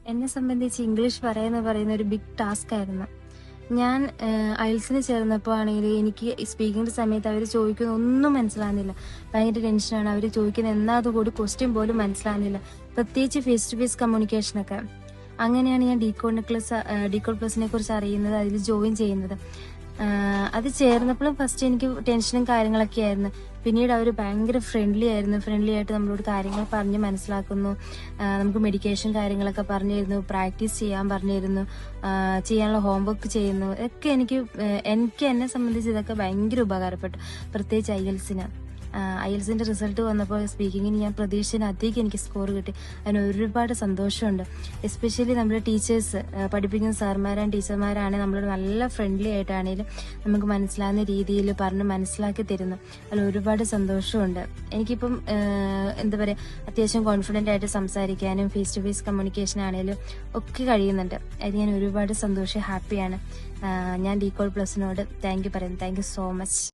എന്നെ സംബന്ധിച്ച് ഇംഗ്ലീഷ് പറയുന്ന ഒരു ബിഗ് ടാസ്ക് ആയിരുന്നു. ഞാൻ ഐൽസിന് ചേർന്നപ്പോൾ ആണെങ്കിൽ എനിക്ക് സ്പീക്കിംഗ് സമയത്ത് അവർ ചോദിക്കുന്ന ഒന്നും മനസ്സിലാകുന്നില്ല. ഭയങ്കര ടെൻഷനാണ്. അവർ ചോദിക്കുന്ന എന്നാത് കൂടി ക്വസ്റ്റ്യൻ പോലും മനസ്സിലാകുന്നില്ല. പ്രത്യേകിച്ച് ഫേസ് ടു ഫേസ് കമ്മ്യൂണിക്കേഷനൊക്കെ. അങ്ങനെയാണ് ഞാൻ ഡീകോഡ് പ്ലസിനെ കുറിച്ച് അറിയുന്നത്, അതിൽ ജോയിൻ ചെയ്യുന്നത്. അത് ചേർന്നപ്പോഴും ഫസ്റ്റ് എനിക്ക് ടെൻഷനും കാര്യങ്ങളൊക്കെ ആയിരുന്നു. പിന്നീട് അവർ ഭയങ്കര ഫ്രണ്ട്ലി ആയിട്ട് നമ്മളോട് കാര്യങ്ങൾ പറഞ്ഞ് മനസ്സിലാക്കുന്നു. നമുക്ക് മെഡിക്കേഷൻ കാര്യങ്ങളൊക്കെ പറഞ്ഞു തരുന്നു, പ്രാക്ടീസ് ചെയ്യാൻ പറഞ്ഞു തരുന്നു, ചെയ്യാനുള്ള ഹോംവർക്ക് ചെയ്യുന്നു. ഒക്കെ എന്നെ സംബന്ധിച്ച് ഇതൊക്കെ ഭയങ്കര ഉപകാരപ്പെട്ടു. പ്രത്യേകിച്ച് ഐഎൽസിന്റെ റിസൾട്ട് വന്നപ്പോൾ സ്പീക്കിങ്ങിന് ഞാൻ പ്രതീക്ഷയിലധികം എനിക്ക് സ്കോർ കിട്ടി. അതിന് ഒരുപാട് സന്തോഷമുണ്ട്. എസ്പെഷ്യലി നമ്മുടെ ടീച്ചേഴ്സ്, പഠിപ്പിക്കുന്ന സാർമാരാണ് ടീച്ചർമാരാണ് നമ്മളോട് നല്ല ഫ്രണ്ട്ലി ആയിട്ടാണെങ്കിലും നമുക്ക് മനസ്സിലാകുന്ന രീതിയിൽ പറഞ്ഞ് മനസ്സിലാക്കി തരുന്നു. അതിൽ ഒരുപാട് സന്തോഷമുണ്ട്. എനിക്കിപ്പം എന്താ പറയുക, അത്യാവശ്യം കോൺഫിഡൻ്റ് ആയിട്ട് സംസാരിക്കാനും ഫേസ് ടു ഫേസ് കമ്മ്യൂണിക്കേഷൻ ആണെങ്കിലും ഒക്കെ കഴിയുന്നുണ്ട്. അത് ഞാൻ ഒരുപാട് ഹാപ്പിയാണ്. ഞാൻ ഡീകോഡ് പ്ലസിനോട് താങ്ക് യു പറയുന്നു. Thank you so much.